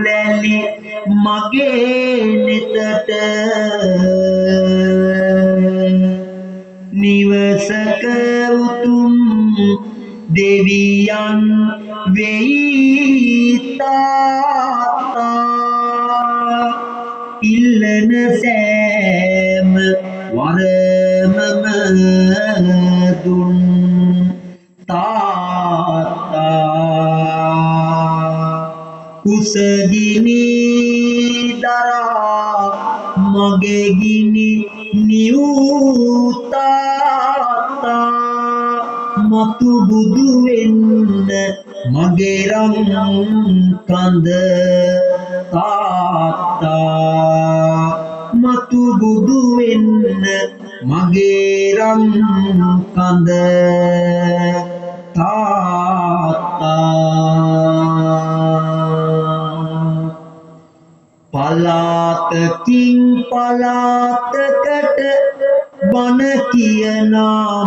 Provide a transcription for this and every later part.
ලැලි මගේ නෙතට නිවසක උතුම් දෙවියන් වෙයි තාත්තා ඉල්ලන සෑම වරමම දුන් තාත්තා කුසගිනි දරා මගේ ගිනි නිවූ තාත්තා මතු බුදු වෙන්න මගේ රන් කඳ තාත්තා මතු බුදු වෙන්න මගේ රන් කඳ තාත්තා පලාතකින් පලාතකට බණ කියනා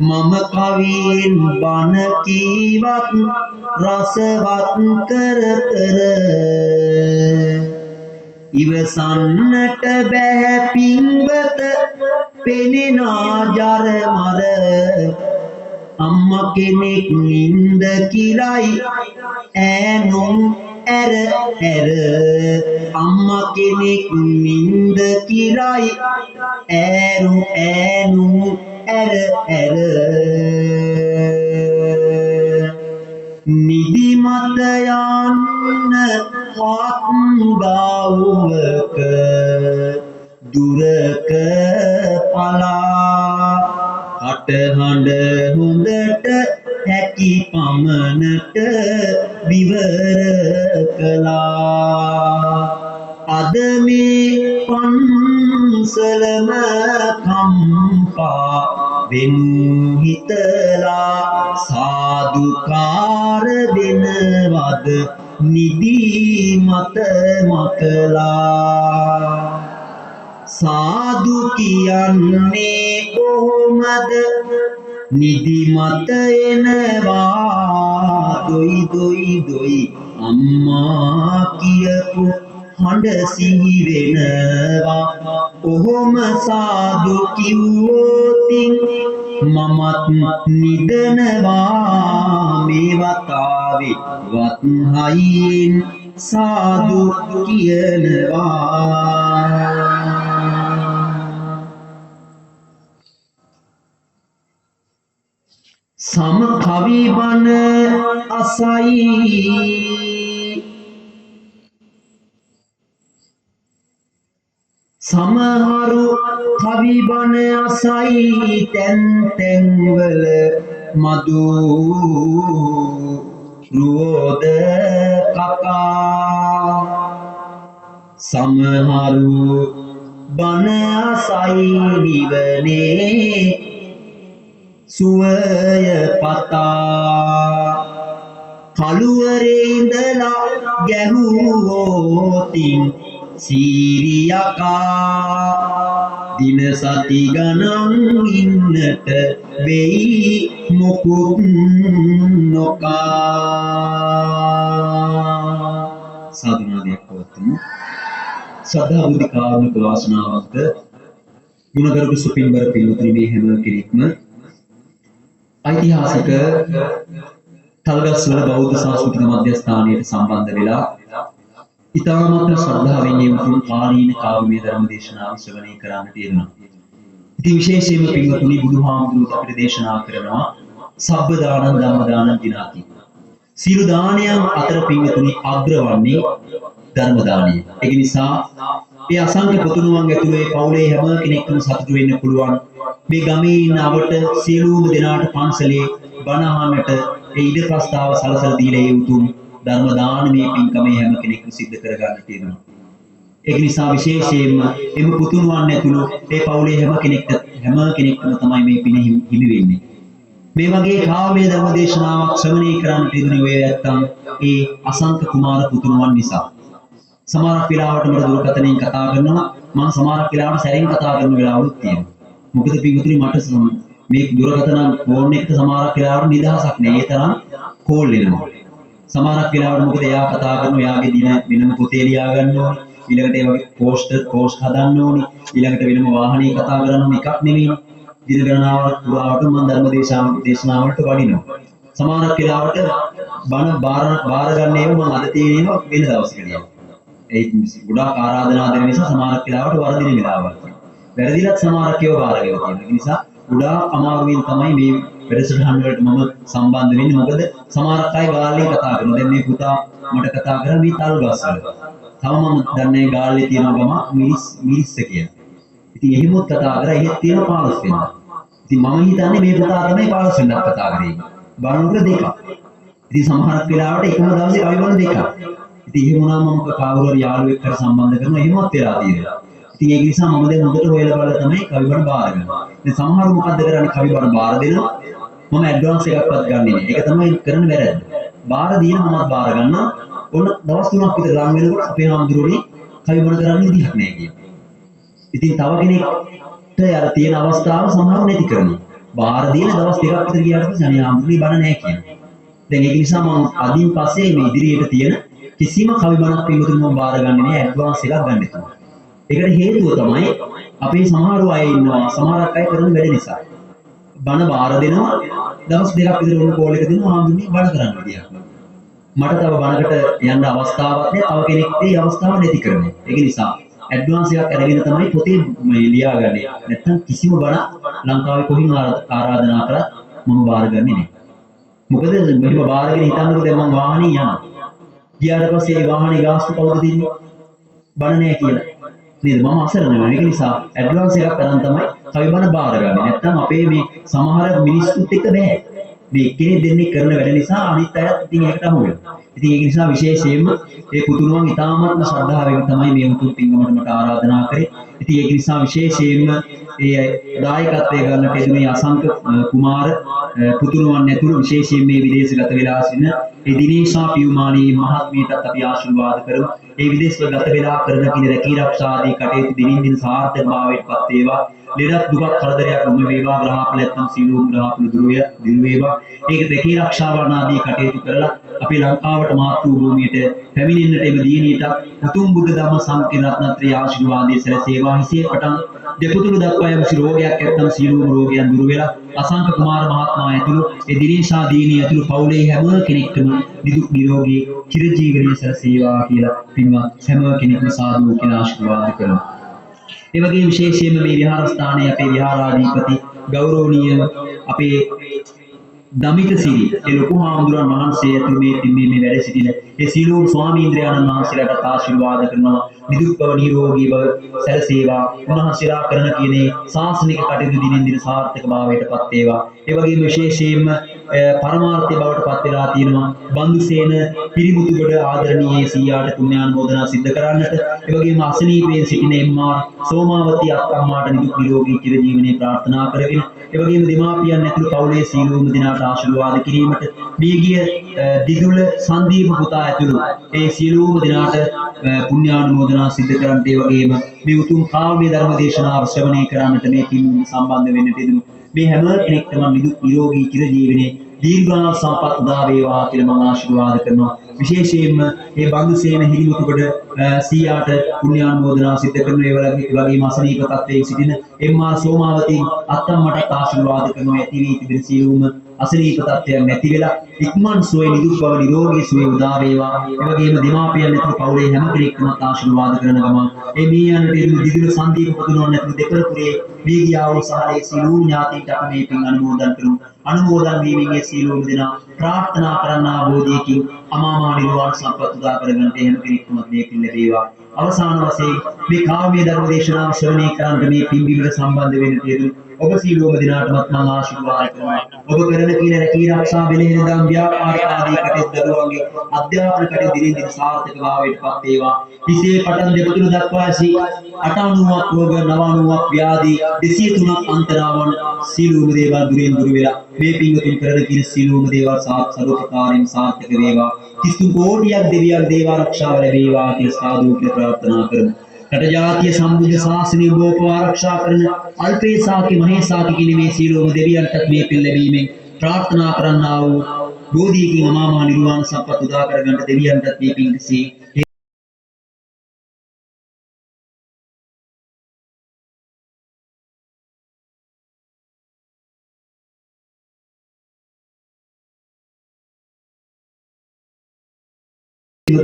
මම කවියෙන් බණ කීවත් රසවත් කර කර ඉවසන්නට බැහැ පින්වත පෙනෙනා ජරමර අම්මා කෙනෙක් නින්ද කිරයි ඈනුම් ඇර අම්මා කෙනෙක් නින්ද කිරයි ඈනුම් ඇර නිදිමත යන්න හත් ගාවුවක දුරක පලා අටහඬ හොඳට හැකි පමණට විවර කළා අද මේ පන්සලම කම්පා වෙනු හිතලා සාදුකාර දෙනවද නිදිමත මතලා සාදු කියන්නේ කොහොමද නිදිමත එනවා දොයි අම්මා කියපු හඬ සිහි වෙනවා කොහොම සාදු කිව්වොතින් මමත් නිදනවා මේ වතාවේ වත් හයියෙන් සාදු කියනවා සම කවි බණ අසයි සමහරු කවි බණ අසයි තැන් තැන්වල මදු රුවෝද කකා සමහරු බණ අසයි නිවනේ සුවය පතා කළුවරේ ඉඳලා ගැහුවෝතින් සීරියකා දින සති ගණන් ඉන්නට වෙයි මොකුත් නොකා සාදුනාදයක් පවත්වමු සදා බුද්ධ කාරුණික වාසනාවක්ද ගුණගරුක සුපින්බර පින්වතුනි මේ හැම කෙනෙක්ම ඓතිහාසික තල්ගස්වල බෞද්ධ සංස්කෘතික මධ්‍යස්ථානයට සම්බන්ධ වෙලා ඉතාමත් ශ්‍රද්ධාවෙන් යොමුතුන් කාලීන කාර්මීය ධර්ම දේශනාව ශ්‍රවණය කරන්නට යෙදුණා. ඉතින් විශේෂයෙන්ම පින්වතුනි බුදුහාමුදුරුවෝ අපිට දේශනා කරනවා සබ්බ දානං ධම්ම දානං දිනාති. සියලු දානයන් අතර පින්වතුනි අග්‍රවන්නේ ධර්ම දානය. ඒ නිසා මේ අසංඛ්‍ය පුතුණුවන් ඇතුළේ පවුලේ හැම කෙනෙක්ම සතුටු වෙන්න පුළුවන්. මේ ගමේ ඉන්න අවට සියලුම දෙනාට පන්සලේ බණ අහන්නට ඒ ඉඩ ප්‍රස්තාව සලසලා දීලා ඒ උතුම් ධර්ම දානමේ පින්කමේ හැම කෙනෙක්ම සිද්ධ කර ගන්න තියෙනවා. ඒක නිසා විශේෂයෙන්ම එම පුතුණුවන් ඇතුළු මේ පවුලේ හැම කෙනෙක්ම තමයි මේ පින හිමි වෙන්නේ. මේ වගේ කාව්‍ය ධර්ම දේශනාවක් ශ්‍රවණය කරන්නට යෙදුනේ ඔය නැත්තම් ඒ අසංඛ කුමාර පුතුණුවන් නිසා. සමහරක් වෙලාවට මට දුරකථනයෙන් කතා කරනවා මම සමහරක් වෙලාවට සැරින් කතා කරන වෙලාවලුත් තියෙනවා. මොකද පිටුතුනි මට මේ දුරකථන ෆෝන් එකට සමහරක් වෙලාවට නිදහසක් නැහැ. ඒ තරම් කෝල් එනවා. සමහරක් වෙලාවට මොකද එයා කතා කරන එයාගේ දින වෙනම පොතේ ලියා ගන්න ඕනේ. ඊළඟට ඒ වගේ පෝස්ට් හදන්න ඕනේ. ඊළඟට වෙනම වාහනේ කතා කරන්න ඕනේ එකක් නෙමෙයි. දින ගණනාවක් පුරාවට මම ධර්ම දේශනාවලට වඩිනවා. සමහරක් වෙලාවට බණ බාර ගන්න ඒවා මම අද තියෙනවා වෙන දවසකදී. ඒ ගොඩාක් ආරාධනා දෙන නිසා සමහරක් වෙලාවට වරදින වෙලාවක්. වැරදිලත් සමහරක් ඒවා බාරගෙන තියෙනවා. ඒ නිසා ගොඩාක් අමාරුවෙන් තමයි මේ වැඩසටහන් වලට මම සම්බන්ධ වෙන්නේ. මොකද සමහරක් අය ගාල්ලේ කතා කරනවා. දැන් මේ පුතා මට කතා කරා මේ තල් ගස් වල. තව මම දන්නේ ගාල්ලේ තියෙන ගම මිරිස්ස කියලා. ඉතින් එහෙමත් කතා කරා එහෙත් තියෙන 15 වෙනිදා. ඉතින් මම හිතන්නේ මේ පුතා තමයි 15 වෙනිදා කතා කරේ. බලනකොට දෙකක්. ඉතින් සමහරක් වෙලාවට එකම දවසේ කවිබන දෙකක්. ඉතින් එහෙම වුණාම මම කවුරු හරි යාළුවෙක් හරි සම්බන්ධ කරනවා එහෙමත් වෙලා තියෙනවා. ඉතින් ඒක නිසා මම දැන් හොඳට හොයලා බලලා තමයි කවිබන බාර ගන්නවා. දැන් සමහරව මොකද්ද කරන්නේ කවිබන බාර දෙනවා. මම ඇඩ්වාන්ස් එකක්වත් ගන්නෙ නෑ. ඒක තමයි කරන වැරද්ද. බාර දීලා මමත් බාර ගන්නවා. ඔන්න දවස් 3ක් විතර ලඟ වෙනකොට අපේ හාමුදුරුවනේ කවිබන කරන්න විදිහක් නෑ කියනවා. ඉතින් තව කෙනෙක්ට අර තියෙන අවස්ථාව සමහරව නැති කරනවා. බාර දීලා දවස් 2ක් විතර ගියාට පස්සේ අනේ හාමුදුරුවනේ බණ නෑ කියනවා. දැන් ඒක නිසා මම අදින් පස්සේ මේ ඉදිරියට තියෙන කිසිම කවිබනක් පිළිතුරු මම බාර ගන්නෙ නෑ ඇඩ්වාන්ස් එකක් ගන්න එපා. ඒකට හේතුව තමයි අපේ සමහර අය ඉන්නවා සමහරක් අය කරන වැඩ නිසා. බණ බාර දෙනවා දවස් 2ක් විතර වුණ කෝල් එක දෙනවා හාමුදුරනේ බණ කරන්න විදියක්. මට තව බණකට යන්න අවස්ථාවක් නැහැ. තව කෙනෙක්ට ඒ අවස්ථාව නැති කරන්නේ. ඒක නිසා ඇඩ්වාන්ස් එකක් අරගෙන තමයි පොතේ ලියාගන්නේ. නැත්තම් කිසිම බණ ලංකාවේ කොහින් ආරාධනා කරත් මම බාරගන්නේ නැහැ. මොකද මෙහෙම බාරගෙන හිතන්නකෝ දැන් මම වාහනේ යනවා. ගියාට පස්සේ ඒ වාහනේ ගාස්තු කවුද දෙන්නේ? බණ නැහැ කියලා. නේද? මම අසරණ වෙනවා. ඒක නිසා ඇඩ්වාන්ස් එකක් අරන් තමයි කවිබන බාරගන්නේ. නැත්තම් අපේ මේ සමහර මිනිස්සුත් එක්ක බෑ. මේ එක්කෙනෙක් දෙන්නේ කරන වැඩ නිසා අනිත් අයත් ඉතින් ඒකට අහු වෙනවා. ඉතින් ඒක නිසා විශේෂයෙන්ම මේ පුතුණුවන් ඉතාමත්ම ශ්‍රද්ධාවෙන් තමයි මේ උතුම් පින්කමට මට ආරාධනා කරේ. ඉතින් ඒක නිසා විශේෂයෙන්ම ඒ දායකත්වයේ ගන්නට යෙදුනේ අසංක කුමාර පුතුණුවන් ඇතුළු විශේෂයෙන් මේ විදේශගත වෙලා සිටින ඒ දිනේෂා පියුමානී මහත්මියටත් අපි ආශිර්වාද කරමු. ඒ විදේශගත වෙලා කරන කින රැකී ආරක්ෂා ආදී කටයුතු දිනින් දින සාර්ථකභාවයට පත් වේවා. ලෙඩක් දුකක් කරදරයක් නොම වේවා. ග්‍රහපල නැත්නම් සියලුම ග්‍රහපල දුර වේවා. ඒක රැකී ආරක්ෂා වන ආදී කටයුතු කරලා අපේ ලංකාවට මාතෘ භූමියට පැමිණෙන්නට එම දිනියට උතුම් බුද්ධ ධම්ම සංකීර්ණ රත්නත්‍රය ආශිර්වාදයේ සැලසේවා. හිසේ පටන් දෙපතුළු දක්වා යම් රෝගයක් නැත්නම් සියලුම රෝගයන් දුර වෙලා අසංක කුමාර මහත්මයා ඇතුළු ඒ දිනේෂා දීනී ඇතුළු පවුලේ හැම කෙනෙක්ටම නිදුක් නිරෝගී චිරජීවනයේ සැලසේවා කියලා පින්වත් හැම කෙනෙක්ම සාදු කියලා ආශිර්වාද කරනවා. ඒ වගේම විශේෂයෙන්ම මේ විහාරස්ථානයේ අපේ විහාරාධිපති ගෞරවනීය අපේ දමිත සිරි ඒ ලොකු හාමුදුරන් වහන්සේ ඇතුළු මේ වැඩ සිටින ඒ සීලෝම ස්වාමීන්ද්‍රයන්න් වහන්සේලාට ආශිර්වාද කරනවා. නිදුක් බව නිරෝගී බව සැලසේවා. උන්වහන්සේලා කරන කියන්නේ ශාසනික කටයුතු දිනින් දින සාර්ථකභාවයට පත් වේවා. ඒ වගේම විශේෂයෙන්ම පරමාර්ථය බවට පත් වෙලා තියෙනවා බන්දුසේන පිරිමුතුගොඩ ආදරණීය සීයාට පුණ්‍යානුමෝදනා සිද්ධ කරන්නට. ඒ වගේම අසනීපයෙන් සිටින එම්.ආර්. සෝමාවතී අක්කම්මාට නිදුක් නිරෝගී චිරජීවනයේ ප්‍රාර්ථනා කරගෙන ඒ වගේම දෙමාපියන් ඇතුළු පවුලේ සීලෝම දිනාට ආශිර්වාද කිරීමට බීගිය දිදුල සංදීප පුතා ඇතුළු ඒ සියලුම දිනාට පුණ්‍යානුමෝදනා සිද්ධ කරන්නට ඒ වගේම මේ උතුම් කාව්‍ය ධර්ම දේශනාව ශ්‍රවණය කරන්නට මේ පින් සම්බන්ධ වෙන්නට යෙදුණු මේ හැම කෙනෙක්ටම නිදුක් නිරෝගී චිරජීවනයේ දීර්ඝායු සම්පත් උදා වේවා කියලා මම ආශිර්වාද කරනවා. විශේෂයෙන්ම මේ බන්දුසේන හිරිමුතුගොඩ සීයාට පුණ්‍යානුමෝදනා සිද්ධ කරන ඒ වගේම අසනීප තත්ත්වයේ සිටින එම්.ආර්. සෝමාවතී අත්තම්මට ආශිර්වාද කරනවා. ඇති වී තිබෙන සියලුම අසනීප තත්ත්වයන් නැති වෙලා ඉක්මන් සුවය නිදුක් බව නිරෝගී සුවය උදා වේවා. ඒ වගේම දෙමාපියන් ඇතුළු පවුලේ හැම කෙනෙක්ම ආශිර්වාද කරන ගමන් මේ මීයන්ට ඉදිරි දිදුල සංදීප පුතුණුවන් ඇතුළු දෙපළපුරේ වී ගියා වූ සහලේ සියලුම ඥාතීන්ට අපි මේ පින් අනුමෝදන් කරමු. අනුමෝදන් වීමේ සියලුම දෙනා ප්‍රාර්ථනා කරන්නා බෝධියකින් අමා මහ නිර්වාණ සම්පත් උදා කරගන්නට හැම කෙනෙක්ම මේ පින් ලැබේවා. අවසාන වශයෙන් මේ කාව්‍ය ධර්ම දේශනාව ශ්‍රවණය කරන්න මේ පින් බිමට සම්බන්ධ වෙන්න තියෙන ඔබ සියලුම දිනාටමත් මම ආශිර්වාද කරනවා. ඔබ කරන කියන රැකී ආරක්ෂා බෙලෙහින දම් ව්‍යාපාර ආදී කටයුතු දරුවන්ගේ අධ්‍යාපන කටයුතු දිනින් දින සාර්ථකභාවයට පත් වේවා. හිසේ පටන් දෙපතුළු දක්වා 89ක් රෝග 90ක් ව්‍යාධි 203ක් අන්තරාවන් සියලුම දේවල් දුරින් දුර වෙලා මේ පින්වතුන් කරන කියන සියලුම දේවල් සාර්ථකකාරයෙන් සාර්ථක වේවා. 33 කෝටියක් දෙවියන් දේව ආරක්ෂාව ලැබේවා කියලා සාදු කියලා ප්‍රාර්ථනා කරමු. රට ජාතිය සම්බුද්ධ ශාසනය බෝප ආරක්ෂා කරන අල්පේ සාකි මහේ සාකි කියන මේ සියලුම දෙවියන්ටත් මේ පින් ලැබීමෙන් ප්‍රාර්ථනා කරන්නා වූ බෝධියකින් අමා මහ නිර්වාණ සම්පත් උදා කරගන්න දෙවියන්ටත් මේ පිංකසේ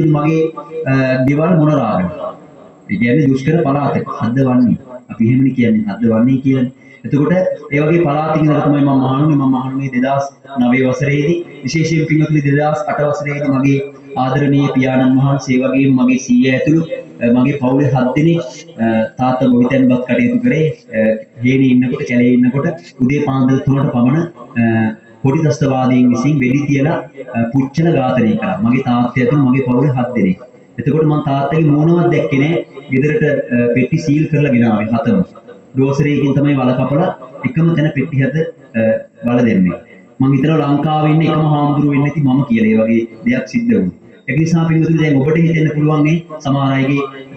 මගේ ගෙවල් මොන රාගද? ඒ කියන්නේ දුෂ්කර පළාතක හදවන්නේ. අපි එහෙමනේ කියන්නේ හදවන්නේ කියන්නේ. එතකොට ඒ වගේ පළාතකින් ඉඳලා තමයි මම මහණුනේ 2009 වසරේදී විශේෂයෙන් පින්වතුනි 2008 වසරේදී මගේ ආදරණීය පියාණන් වහන්සේ වගේම මගේ සීයා ඇතුළු මගේ පවුලේ 7 දෙනෙක් තාත්තා ගොවිතැන්පත් කටයුතු කරේ හේනේ ඉන්නකොට කැලේ ඉන්නකොට උදේ පාන්දර 3ට පමණ පොඩි ත්‍ස්තවාදීන් විසින් වෙඩි තියලා පුච්චන ඝාතනය කරා. මගේ තාත්තා ඇතුළු මගේ පවුලේ 7 දෙනෙක්. එතකොට මම තාත්තගේ මූණවත් දැක්කේ නෑ. ගෙදරට පෙට්ටි සීල් කරලා ගෙනාවේ හතම. ග්‍රෝසරියකින් තමයි වල කපලා එකම තැන පෙට්ටි හද වල දෙන්නේ. මම හිතනවා ලංකාවේ ඉන්න එකම හාමුදුරුවෝ වෙන්නේ නැති මම කියලා. ඒ වගේ දෙයක් සිද්ධ වුණා. ඒක නිසා පින්වතුනි දැන් ඔබට හිතෙන්න පුළුවන් මේ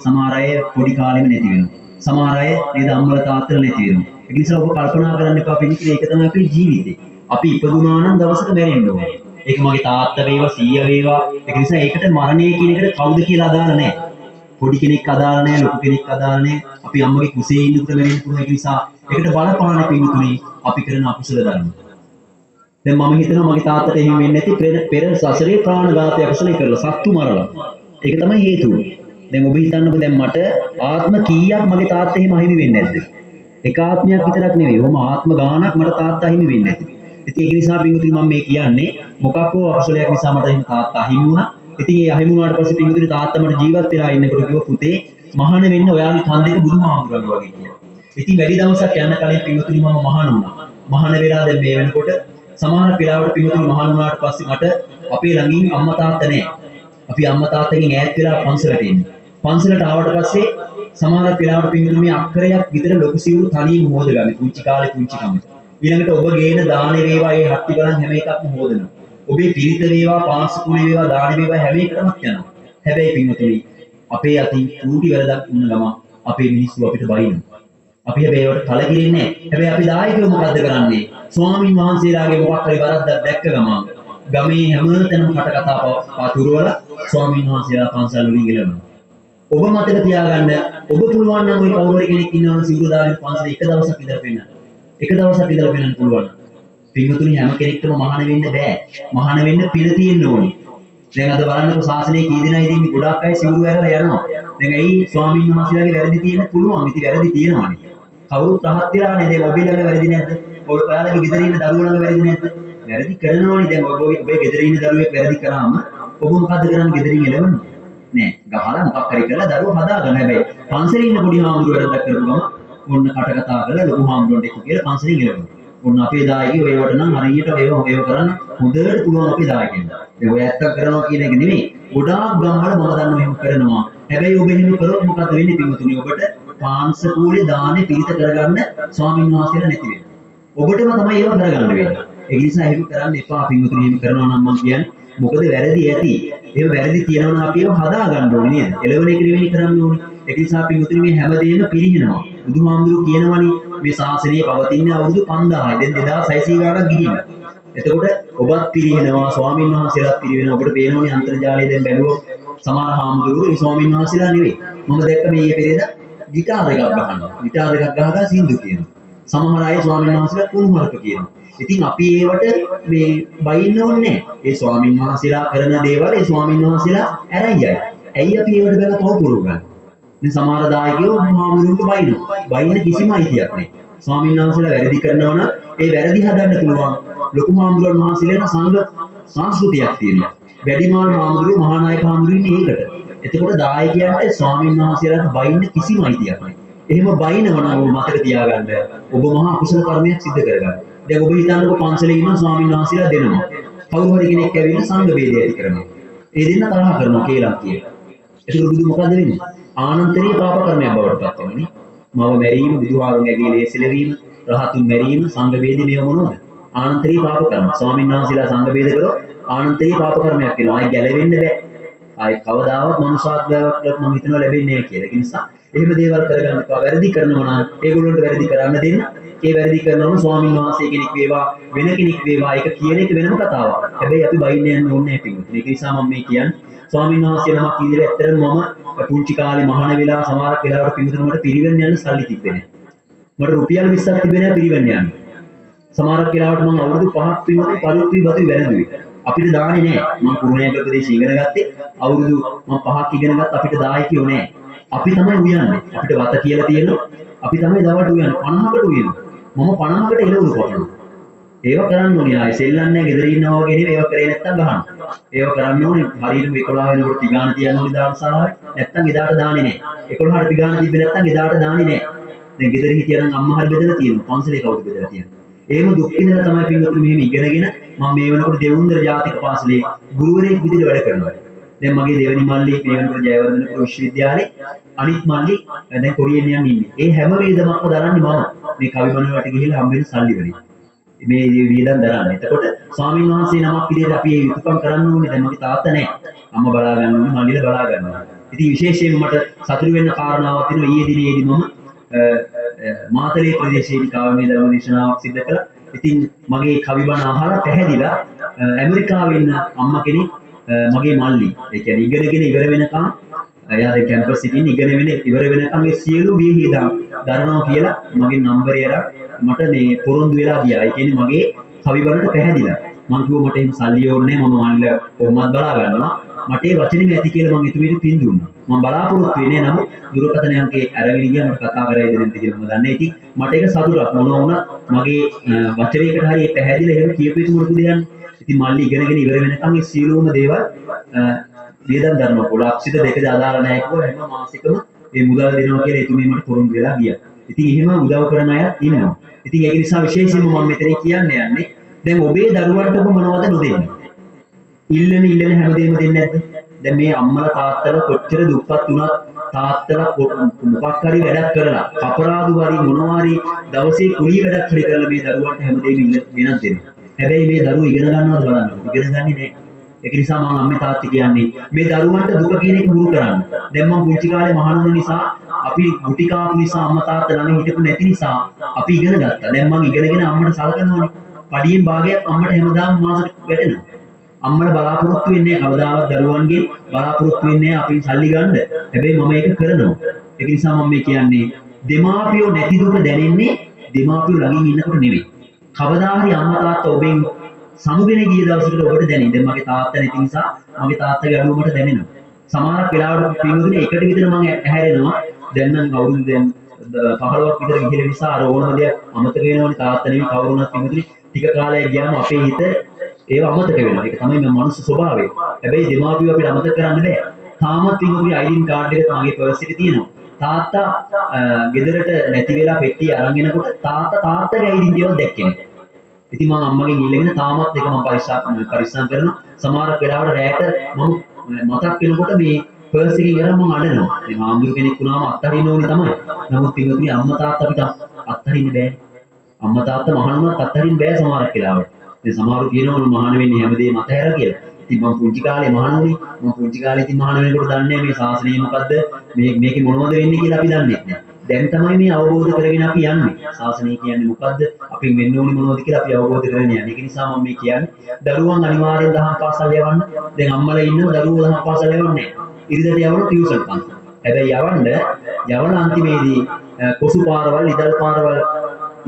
සමහර අය පොඩි කාලෙම නැති වෙනවා. සමහර අය නේද අම්මලා තාත්තලා නැති වෙනවා. ඒක නිසා ඔබ කල්පනා කරන්න එපා පින්වතුනි ඒක තමයි අපේ ජීවිතේ. අපි ඉපදුනා නම් දවසක මැරෙන්න ඕනේ. ඒක මගේ තාත්තා වේවා සීයා වේවා. ඒක නිසා ඒකට මරණය කියන එකට කවුද කියලා අදාළ නැහැ. පොඩි කෙනෙක් අදාළ නැහැ, ලොකු කෙනෙක් අදාළ නැහැ. අපි අම්මගේ කුසේ ඉන්නකොට මැරෙන්න පුළුවන්. ඒක නිසා ඒකට බලපාන පින්වතුනි අපි කරන අකුසල ධර්ම. දැන් මම හිතනවා මගේ තාත්තට එහෙම වෙන්නේ නැති පෙර සසරේ ප්‍රාණඝාතය අකුසලයේ කරලා සත්තු මරලා. ඒක තමයි හේතුව. දැන් ඔබ හිතන්නකෝ දැන් මට ආත්ම කීයක් මගේ තාත්තා එහෙම අහිමි වෙන්නේ නැද්ද? එක ආත්මයක් විතරක් නෙවෙයි. ඔහොම ආත්ම ගාණක් මට තාත්තා අහිමි වෙන්නේ නැති. ඉතින් ඒක නිසා පින්වතුනි මම මේ කියන්නේ මොකක් හෝ අකුසලයක් නිසා මට එහෙම තාත්තා අහිමි වුණා. ඉතින් ඒ අහිමි වුණාට පස්සේ පින්වතුනි තාත්තා මට ජීවත් වෙලා ඉන්නකොට කිව්වා පුතේ මහාන වෙන්න ඔයාගේ කන් දෙක බුදුහාමුදුරන්ගේ වගේ කියලා. ඉතින් වැඩි දවසක් යන කලින් පින්වතුනි මම මහාන වුණා. මහාන වෙලා දැන් මේ වෙනකොට සමහර වෙලාවට පින්වතුනි මහාන වුණාට පස්සේ මට අපේ ළඟින් අම්මා තාත්තා නැහැ. අපි අම්මා තාත්තගෙන් ඈත් වෙලා පන්සලට එන්නේ. පන්සලට ආවට පස්සේ සමහර වෙලාවට පින්වතුනි මේ අක්කරයක් විතර ලොකු සිවුරු තනියම හොදගන්නේ පුංචි කාලේ පුංචි කමට. ඊළඟට ඔබ ගේන දානේ වේවා ඒ හත්ති බලන් හැම එකක්ම හොදනවා. ඔබේ පිරිත වේවා පාංශකුලේ වේවා දානේ වේවා හැම එකටම යනවා. හැබැයි පින්වතුනි අපේ අතින් චූටි වැරදක් වුණ ගම අපේ මිනිස්සු අපිට බයිනවා. අපි හැබැයි ඒවට කලකිරෙන්නේ නැහැ. හැබැයි අපි දායකයෝ මොකද්ද කරන්නේ? ස්වාමින් වහන්සේලාගේ මොකක් හරි වරද්දක් දැක්ක ගමන් ගමේ හැමතැනම කට කතා පතුරවල ස්වාමින් වහන්සේලා පන්සල් වලින් ගෙලවනවා. ඔබ මතක තියාගන්න ඔබ පුළුවන් නම් ওই කවුරු හරි කෙනෙක් ඉන්නවනම් සිවුරු දාගෙන පන්සලේ එක දවසක් ඉඳලා පෙන්නන්න. එක දවසක් ඉඳලා පෙන්නන්න පුළුවන්. පින්වතුනි හැම කෙනෙක්ටම මහාන වෙන්න බෑ. මහාන වෙන්න පින තියෙන්න ඕනේ. දැන් අද බලන්නකො ශාසනයේ කී දෙනා ඉදින් ගොඩාක් අය සිවුරු ඇරලා යනවා. දැන් ඇයි ස්වාමීන් වහන්සේලාගේ වැරදි තියෙන්න පුළුවන්. ඉතින් වැරදි තියෙනවානේ. කවුරුත් රහත් වෙලානේ. දැන් ඔබේ ළඟ වැරදි නැද්ද? ඔයාලගේ ගෙදර ඉන්න දරුවෝ ළඟ වැරදි නැද්ද? වැරදි කරනවානේ. දැන් ඔබේ ගෙදර ඉන්න දරුවෙක් වැරදි කරාම ඔබ මොකද්ද කරන්නේ ගෙදරින් එළවන්නේ? නෑ. ගහලා මොකක් හරි කරලා දරුවෝ හදාගන්න. හැබැයි පන්සලේ ඉන්න පොඩි හාමුදුරුවෝ වැරද්දක් කරපුවම ඔන්න කට කතා කරලා ලොකු හාමුදුරුවන්ට එක්ක කියලා පන්සලෙන් එළවනවා. ඔන්න අපේ දායකයෝ ඒවට නම් හරියට ඒව කරන්න හොඳට පුළුවන් අපේ දායකයන්ට. ඒ ඔය ඇත්තක් කරනවා කියන එක නෙමෙයි. ගොඩාක් ගම්වල මම දන්නවා එහෙම කරනවා. හැබැයි ඔබ එහෙම කරොත් මොකද වෙන්නේ පින්වතුනි? ඔබට පාංශකූලේ දානේ පිළිත කරගන්න ස්වාමීන් වහන්සේලා නැති වෙනවා. ඔබටම තමයි ඒව කරගන්න වෙන්නේ. ඒ නිසා එහෙම කරන්න එපා පින්වතුනි. එහෙම කරනවා නම් මම කියන්නේ මොකද වැරදි ඇති. ඒ වැරදි තියෙනවා නම් අපි ඒව හදා ගන්න ඕනේ නේද? එළවෙන එක නෙවෙයි කරන්න ඕනේ. ඒ නිසා පින්වතුනි මේ හැමදේම පිළිහිනවා. බුදුහාමුදුරුවෝ කියනවනේ මේ ශාසනය පවතින අවුරුදු 5000යි. දැන් 2600 ගානක් ගිහින්. එතකොට ඔබත් පිළිහිනවා ස්වාමීන් වහන්සේලාත් පිළිවෙනවා. ඔබට පේනවනේ අන්තර්ජාලයේ දැන් බැලුවොත් සමහර හාමුදුරුවෝ මේ ස්වාමීන් වහන්සේලා නෙවෙයි. මම දැක්ක මේ පෙරේද ගිටාර එකක් ගහනවා. ගිටාර එකක් ගහලා සින්දු කියනවා. සමහර අය ස්වාමීන් වහන්සේලා කුණුහරුප කියනවා. ඉතින් අපි ඒවට මේ බයින්න ඕනේ නැහැ. ඒ ස්වාමීන් වහන්සේලා කරන දේවල් ඒ ස්වාමීන් වහන්සේලා ඇරයි. ඇයි අපි ඒවට බැලලා පව පුරවගන්නේ? මේ සමහර දායකයෝ හාමුදුරුවන්ට බයිනවා. බයින්න කිසිම අයිතියක් නැහැ. ස්වාමීන් වහන්සේලා වැරදි කරනවා නම් ඒ වැරදි හදන්න පුළුවන්. ලොකු හාමුදුරුවන් වහන්සේලාට සංඝ සංස්කෘතියක් තියෙනවා. වැඩිමාල් හාමුදුරුවෝ මහා නායක හාමුදුරුවෝ ඉන්නේ ඒකට. එතකොට දායකයන්ට ස්වාමීන් වහන්සේලාට බයින්න කිසිම අයිතියක් නැහැ. එහෙම බයිනවනම් ඔබ මතක තියාගන්න ඔබ මහා අකුසල කර්මයක් සිද්ධ කරගන්න. දැන් ඔබ හිතන්නකො පන්සලේ ඉන්න ස්වාමීන් වහන්සේලා දෙනවා. කවුරු හරි කෙනෙක් ඇවිල්ලා සංඝ ભેදය ඇති කරනවා. ඒ දෙන්න තරහ කරනවා කියලා කියලා. ඒක බුදු මොකද වෙන්නේ? ආනන්තරීය පාප කර්මයක් බවට පත් වෙනවා නේ. මව මැරීම, බුදුහාමුදුරන්ගේ ඇඟිලි එසලවීම, රහතුන් මැරීම, සංඝ ભેද මේව මොනවද? ආනන්තරීය පාප කර්ම. ස්වාමීන් වහන්සේලා සංඝ ભેද කරොත් ආනන්තරීය පාප කර්මයක් වෙනවා. ආයි ගැලවෙන්න බෑ. ආයි කවදාවත් මනුෂ්‍යාත්මයක් මම හිතනවා ලැබෙන්නේ නැහැ කියලා. ඒ නිසා එහෙම දේවල් කරගන්න එපා. වැරදි කරනවා නම් ඒගොල්ලන්ට වැරදි කරන්න දෙන්න. ඒ වැරදි කරනවම ස්වාමීන් වහන්සේ කෙනෙක් වේවා වෙන කෙනෙක් වේවා ඒක කියන එක වෙනම කතාවක්. හැබැයි අපි බයින්න යන්න ඕනේ නැහැ පිටු. ඒක නිසා මම මේ කියන්නේ ස්වාමීන් වහන්සේ නමක් ඉදිරියට ඇත්තටම මම පුංචි කාලේ මහාන වෙලා සමහරක් වෙලාවට පිටුතුන මට පිරිවෙන්න යන්න සල්ලි තිබ්බේ නැහැ. මට රුපියල් 20ක් තිබ්බේ නැහැ පිරිවෙන්න යන්න. සමහරක් වෙලාවට මම අවුරුදු 5ක් පිටුතුන පරිප්පි බතු වැළඳුවේ. අපිට දාන්නේ නැහැ. මම කුරුණෑගල ප්‍රදේශය ඉගෙන ගත්තේ අවුරුදු මම 5ක් ඉගෙන ගත්ත අපිට දායකයෝ නැහැ. අපි තමයි උයන්නේ. අපිට වත කියලා තියෙනවා. අපි තමයි දවල්ට උයන්නේ 50කට උයනවා. මම 50කට එළවලු කොටනවා. ඒව කරන්න ඕනේ ආයේ සෙල්ලම් නැහැ ගෙදර ඉන්නවා වගේ නෙවෙයි ඒව කරේ නැත්තම් ගහන්න. ඒව කරන්න ඕනේ හරියට 11 වෙනකොට පිගාන තියන්න ඕනේ දානශාලාවේ. නැත්තම් එදාට දාන්නේ නැහැ. 11ට පිගාන තිබ්බේ නැත්තම් එදාට දාන්නේ නැහැ. දැන් ගෙදර හිටියනම් අම්මා හරි බෙදලා තියෙනවා. පන්සලේ කවුද බෙදලා තියෙන්නේ? එහෙම දුක් විඳලා තමයි පින්වතුනි මෙහෙම ඉගෙනගෙන මම මේ වෙනකොට දෙවුන්දර ජාතික පාසලේ ගුරුවරයෙක් විදිහට වැඩ කරනවා. දැන් මගේ දෙවෙනි මල්ලි මේ වෙනකොට ජයවර්ධනපුර විශ්වවිද්‍යාලේ අනිත් මල්ලි දැන් කොරියන් යන ඉන්නේ. ඒ හැම වේදමක්ම දරන්නේ මම. මේ කවිබණ වලට ගිහිල්ලා හම්බ වෙන සල්ලි වලින්. මේ වියදම් දරන්නේ. එතකොට ස්වාමීන් වහන්සේ නමක් විදිහට අපි මේ යුතුයකම් කරන්න ඕනේ. දැන් මගේ තාත්තා නැහැ. අම්මා බලා ගන්න ඕනේ, මල්ලිලා බලා ගන්නවා. ඉතින් විශේෂයෙන්ම මට සතුටු වෙන්න කාරණාවක් තියෙනවා. ඊයේ දිනේදී මම මාතලේ ප්‍රදේශයේදී කාව්‍ය ධර්ම දේශනාවක් සිදු කළා. ඉතින් මගේ කවිබණ අහලා පැහැදිලා ඇමරිකාවේ ඉන්න අම්මා කෙනෙක් මගේ මල්ලි. ඒ කියන්නේ ඉගෙනගෙන ඉවර වෙනකම් එයා දැන් කැම්පස් එකේ ඉවර වෙනකම් මේ සියලු විහිදම් දරනවා කියලා මගේ නම්බරය අරන් මට මේ පොරොන්දු වෙලා ගියා. ඒ කියන්නේ මගේ කවිබණට පැහැදිලා. මං කිව්වා මට එහෙම සල්ලි ඕනේ නැහැ. මම මල්ලිලා කොහොමද බලා ගන්නවා. මට ඒ වචනේම ඇති කියලා මං එතුමියට පින් දුන්නා. මම බලාපොරොත්තු වෙන්නේ නම් දුරකථන අංකේ අරගෙන ගියා මට කතා කරලා දෙන්න කියලා මම දන්නේ. ඉතින් මට ඒක සතුටක් මොනවා වුණත් මගේ වචනයකට හරිය පැහැදිලා එහෙම කියපු එක මොකද දෙන්නේ. ඉතින් මල්ලි ඉගෙනගෙන ඉවර වෙනකම් මේ සියලුම දේවල් වියදම් දරනවා. පොළක්ෂිත දෙකද අදාළ නැහැ කිව්වා හැම මාසෙකම මේ මුදල් දෙනවා කියලා එතුමිය මට පොරොන්දු වෙලා ගියා. ඉතින් එහෙම උදව් කරන අය ඉන්නවා. ඉතින් ඒක නිසා විශේෂයෙන්ම මම මෙතන කියන්න යන්නේ දැන් ඔබේ දරුවන්ට ඔබ මොනවද නොදෙන්නේ? ඉල්ලන හැමදේම දෙන්නේ නැද්ද? දැන් මේ අම්මලා තාත්තලා කොච්චර දුක්පත් වුණත් තාත්තලා මොකක් හරි වැඩක් කරලා අපරාධ වරි මොනවා හරි දවසේ කුලී වැඩක් හරි කරලා මේ දරුවන්ට හැමදේම වෙනත් දෙනවා. හැබැයි මේ දරුවෝ ඉගෙන ගන්නවද බලන්න. ඉගෙන ගන්නේ නැහැ. ඒක නිසා මම අම්මේ තාත්තේ කියන්නේ මේ දරුවන්ට දුක කියන එක හුරු කරන්න. දැන් මම පුංචි කාලේ මහාන වුණ නිසා අපි ගුටි කාපු නිසා අම්මා තාත්තා ළඟ හිටපු නැති නිසා අපි ඉගෙන ගත්තා. දැන් මම ඉගෙනගෙන අම්මට සලකනවානේ. පඩියෙන් භාගයක් අම්මට හැමදාම මාසෙට වැටෙනවා. අම්මලා බලාපොරොත්තු වෙන්නේ කවදාවත් දරුවන්ගේ බලාපොරොත්තු වෙන්නේ අපින් සල්ලි ගන්න. හැබැයි මම ඒක කරනවා. ඒක නිසා මම මේ කියන්නේ දෙමාපියෝ නැති දුක දැනෙන්නේ දෙමාපියෝ ළඟින් ඉන්නකොට නෙවෙයි. කවදා හරි අම්මා තාත්තා ඔබෙන් සමුගෙන ගිය දවසකට ඔබට දැනෙයි. දැන් මගේ තාත්තා නැති නිසා මගේ තාත්තගේ අඩුව මට දැනෙනවා. සමහරක් වෙලාවට පින්වතුනි එකට විතර මම ඇහැරෙනවා. දැන් නම් අවුරුදු දැන් 15ක් විතර ගිහින නිසා අර ඕනම දෙයක් අමතක වෙනවනේ. තාත්තා නෙවෙයි කවුරුණත් පින්වතුනි ටික කාලයක් ගියාම අපේ හිත ඒව අමතක වෙනවා. ඒක තමයි මේ මනුස්ස ස්වභාවය. හැබැයි දෙමාපියෝ අපිට අමතක කරන්න බෑ. තාමත් පින්වතුනි අයිඩෙන්ටි කාඩ් එක මගේ පර්ස් එකේ තියෙනවා. තාත්තා ගෙදරට නැති වෙලා පෙට්ටිය අරන් එනකොට තාත්තගේ අයිඩෙන්ටි එක දැක්කේ නෑ. ඉතින් මම අම්මගෙන් ඉල්ලගෙන තාමත් ඒක මම පරිස්සම් කරනවා. සමහරක් වෙලාවට රැයට මම මතක් වෙනකොට මේ පර්ස් එකේ ගිහලා මම අඬනවා. මේ මාමුරු කෙනෙක් වුණාම අත්හරින්න ඕනේ තමයි. නමුත් පින්වතුනි අම්මා තාත්තා අපිට අත්හරින්න බෑ. අම්මා තාත්තා මහාන වුණත් අත්හරින්න බෑ සමහරක් වෙලාවට. දැන් සමහරු කියනවා මහාන වෙන්නේ හැමදේම අතහැර කියලා. ඉතින් මම පුංචි කාලේ මහාන වුණේ. මම පුංචි කාලේ ඉතින් මහාන වෙනකොට දන්නේ මේ ශාසනය මොකද්ද? මේකේ මොනවද වෙන්නේ කියලා අපි දන්නේ නැහැ. දැන් තමයි මේ අවබෝධ කරගෙන අපි යන්නේ. ශාසනය කියන්නේ මොකද්ද? අපින් වෙන්න ඕනේ මොනවද කියලා අපි අවබෝධ කරගෙන යන්නේ. ඒක නිසා මම මේ කියන්නේ දරුවන් අනිවාර්යෙන් දහම් පාසල් යවන්න. දැන් අම්මලා ඉන්නවා දරුවෝ දහම් පාසල් යවන්නේ නැහැ. ඉරිදට යවන ටියුෂන් පන්ති. හැබැයි යවන අන්තිමේදී කොසු පාරවල්, ඉදල් පාරවල්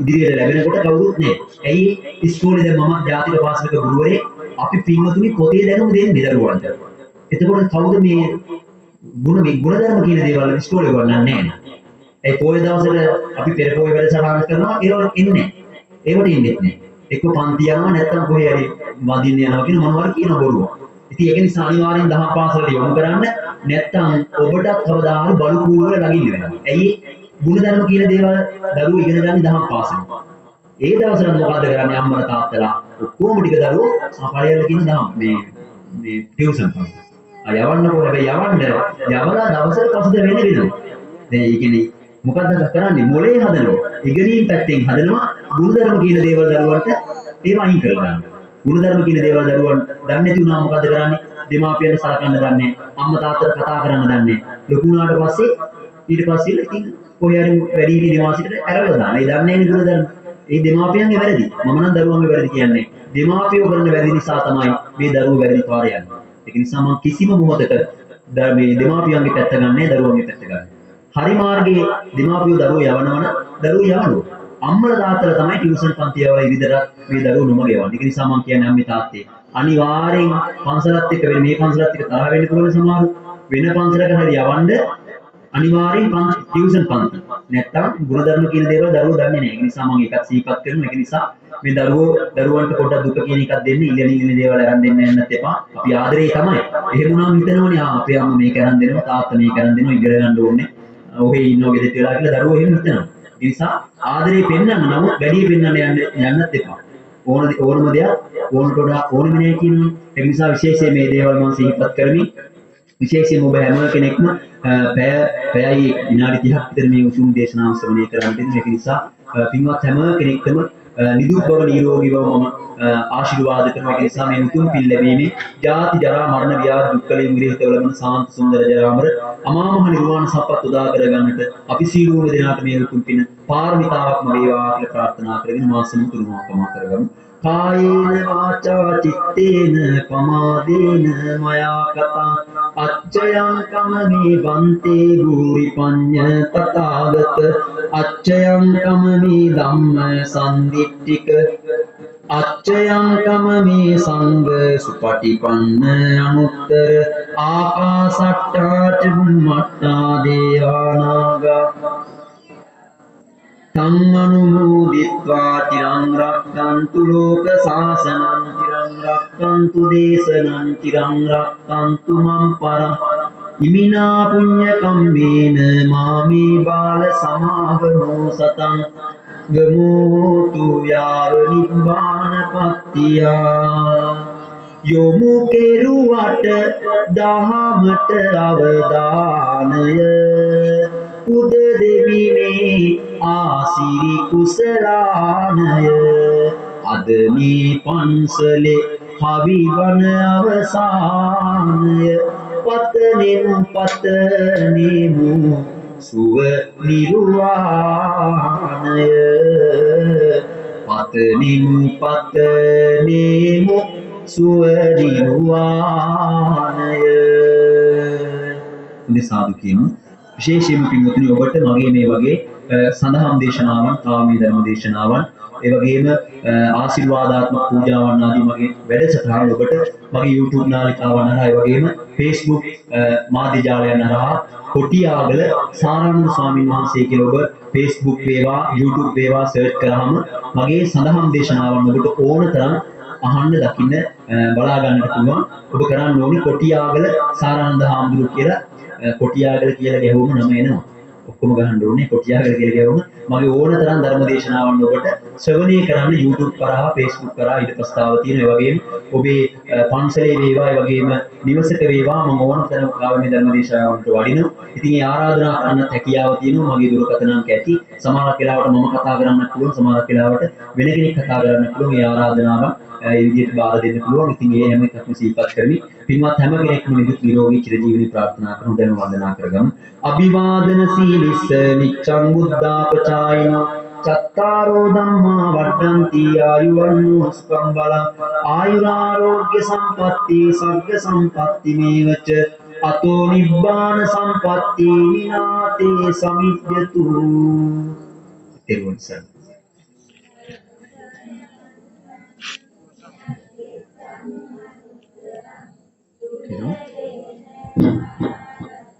ඉදිරියට ලැබෙනකොට කවුරුත් නැහැ. ඇයි ඉස්කෝලේ දැන් මම ජාතික පාසලක ගුරුවරයෙක් අපි පින්වතුනි පොතේ දැනුම දෙන්නේ දරුවන්ට. එතකොට කවුද මේ ගුණධර්ම කියන දේවල් ඉස්කෝලේ වුණා නැහැ. ඒ පොය දවසට අපි පෙර පොය වැඩසටහන කරනවා ඒවට එන්නේ නැහැ. ඒවට ඉන්නේ නැහැ. එක්ක පන්ති යනවා නැත්නම් කොහේ හරි වදින්න යනවා කියන මොනවා හරි කියන බොරුව. ඉතින් ඒක නිසා අනිවාර්යෙන් දහම් පාසලට යොමු කරන්න නැත්නම් ඔබට කවදා හරි බලු කූරු වල ළඟින් වෙනවා. ඇයි ගුණධර්ම කියන දේවල් දරුවෝ ඉගෙන ගන්න දහම් පාසලෙන්. ඒ දවසට මොකද කරන්නේ අම්මලා තාත්තලා ඔක්කොම ටික දරුවෝ පළයල්ල කියන දහම් මේ ටියුෂන් පන්ති. යවන්නකෝ හැබැයි යවලා දවසට පසුද වෙනවා. දැන් ඒ කියන්නේ මොකද්ද කරන්නේ මොලේ හදනවා. ඉගෙනීම් පැත්තෙන් හදනවා ගුණධර්ම කියන දේවල් දරුවන්ට ඒව අයින් කරලා දානවා. ගුණධර්ම කියන දේවල් දරුවන් දන්නේ නැති වුණා මොකද කරන්නේ? දෙමාපියන්ට සලකන්න දන්නේ, අම්මා තාත්තට කතා කරන්න දන්නේ. ලොකු වුණාට පස්සේ ඊට පස්සේ ඉතින් කොහේ හරි වැඩි හිටි නිවාසයකට ඇරලා දානවා. ඒ දන්නේ නේ ගුරුධර්ම. ඒ දෙමාපියන්ගේ වැරදි. මම නම් දරුවන්ගේ වැරදි කියන්නේ. දෙමාපියෝ කරන වැරදි නිසා තමයි මේ දරුවෝ වැරදි පාරේ යන්නේ. ඒක නිසා මම කිසිම මොහොතක මේ දෙමාපියන්ගේ පැත්ත ගන්නෑ දරුවන්ගේ පැත්ත ගන්න. හරි මාර්ගයේ දෙමාපියෝ දරුවෝ යවනවන දරුවෝ යවනවා. අම්මලා තාත්තලා තමයි ටියුෂන් පන්ති යවලා විතරක් මේ දරුවෝ නොමග යවන්නේ. ඒක නිසා මම කියන්නේ අම්මේ තාත්තේ අනිවාර්යෙන් පන්සලත් එක්ක මේ පන්සලත් එක්ක තරහ වෙන්න පුළුවන් සමහරු වෙන පන්සලකට හරි යවන්න අනිවාර්යෙන් ටියුෂන් පන්ති. නැත්තම් ගුණධර්ම කියන දේවල් දරුවෝ දන්නේ නැහැ. ඒ නිසා මම ඒකත් සිහිපත් කරනවා. ඒක නිසා මේ දරුවන්ට පොඩ්ඩක් දුක කියන එකක් දෙන්න ඉල්ලන දේවල් අරන් දෙන්න යන්නත් එපා. අපි ආදරේ තමයි. එහෙම වුණාම හිතනවනේ අපේ අම්මා මේක අරන් දෙනවා තාත්තා මේක අරන් දෙනවා ඉගෙන ගන්න ඕනේ. ඔහේ ඉන්නව ගෙදරට වෙලා කියලා දරුවෝ එහෙම හිතනවා. ඒ නිසා ආදරේ පෙන්වන්න නමුත් වැඩි පෙන්වන්න යන්නත් එපා. ඕනම දෙයක් ඕනට වඩා ඕනෙම නෑ කියනවා. ඒ නිසා විශේෂයෙන් මේ දේවල් මම සිහිපත් කරමි. විශේෂයෙන්ම ඔබ හැම කෙනෙක්ම පැයයි විනාඩි 30ක් විතර මේ උතුම් දේශනාව ශ්‍රවණය කරන්න දෙන්න. ඒක නිසා පින්වත් හැම කෙනෙක්ටම නිදුක් බව නිරෝගී බව මම ආශිර්වාද කරනවා. ඒ නිසා මේ උතුම් පින් ලැබීමේ ජාති ජරා මරණ ව්‍යාධි දුක්ඛලින් විරහිතව ලැබෙන සාන්ත සුන්දර ජරාමර අමා මහ නිර්වාණ සම්පත් උදා කරගන්නට අපි සීලෝම දෙනාට මේ උතුම් පින් පාරමිතාවක්ම වේවා කියලා ප්‍රාර්ථනා කරගෙන මාසෙම තුරුමකම කරගමු. කායේන වාචා චිත්තේන පමාදේන මයා කතා අච්චයං කමමේ බන්තේ භූරි පඤ්ඤ තථාගත අච්චයං කමමේ ධම්ම සම්දිට්ඨික අච්චයං කමමේ සංඝ සුපටිපන්න අනුත්තර ආකාසට්ටා චුම්මට්ටා දේවානාගා තං අනුමෝදිත්වා තිරං රක්ඛන්තු ලෝක සාසනං තිරං රක්ඛන්තු දේශනං තිරං රක්ඛන්තු මම් පරං ඉමිනා පුඤ්ඤ කම්මේන මාමේ බාල සමාගමෝ සතං ගමෝතු යාව නිබ්බානපත්තියා යොමු කෙරුවට දහමට අවදානය උද දෙවිනේ ආසිරි කුසලානය අද මේ පන්සලේ හවිවන අවසානය පතනෙමු සුව නිර්වාණය පතනෙමු සුව නිර්වාණය සාදු කියමු. විශේෂයෙන්ම පින්වතුනි ඔබට මගේ මේ වගේ සඳහම් දේශනාවන්, කාමී ධර්ම දේශනාවන්, ඒ වගේම ආශිර්වාදාත්මක පූජාවන් ආදී මගේ වැඩසටහන් ඔබට මගේ YouTube නාලිකාවන් හරහා ඒ වගේම Facebook මාධ්‍ය ජාලයන් හරහා කොටියාගල සාරානන්ද ස්වාමීන් වහන්සේ කියලා ඔබ Facebook වේවා YouTube වේවා සර්ච් කරාම මගේ සඳහම් දේශනාවන් ඔබට ඕන තරම් අහන්න දකින්න බලා ගන්නට පුළුවන්. ඔබ කරන්න ඕනි කොටියාගල සාරානන්ද හාමුදුරුවෝ කියලා කොටියාගල කියලා ගැහුවම නම එනවා. ඔක්කොම ගහන්න ඕනේ කොටියාගල කියලා ගැහුවම මගේ ඕන තරම් ධර්ම දේශනාවන් ඔබට ශ්‍රවණය කරන්න YouTube කරා Facebook කරා ඊට ප්‍රස්තාව තියෙන. ඒ වගේම ඔබේ පන්සලේ වේවා ඒ වගේම නිවසක වේවා මම ඕන තරම් කාව්‍ය ධර්ම දේශනාවන්ට වඩිනවා. ඉතින් ඒ ආරාධනා කරන්න හැකියාව තියෙනවා. මගේ දුරකථන අංක ඇති. සමහරක් වෙලාවට මම කතා කරන්නත් පුළුවන්. සමහරක් වෙලාවට වෙන කෙනෙක් කතා කරන්නත් පුළුවන්. ඒ ආරාධනාව ඒ විදිහට බාර දෙන්න පුළුවන්. ඉතින් ඒ හැම එකක්ම සිහිපත් කරමි. පින්වත් හැම කෙනෙක්ම නිදුක් නිරෝගී චිරජීවනයේ ප්‍රාර්ථනා කරන උදෙන් වන්දනා කරගමු. අභිවාදන සීලිස්ස නිච්ඡං බුද්ධාපචායිනෝ චත්තාරෝ ධම්මා වඩ්ඩಂತಿ ආයුවන්නෝ සුඛං බලං ආයුරාෝග්‍ය සම්පatti සග්ග සම්පatti මේවච අතෝ නිබ්බාන සම්පatti විනාතේ සමිද්දතු තෙරුවන් සරණයි. You know?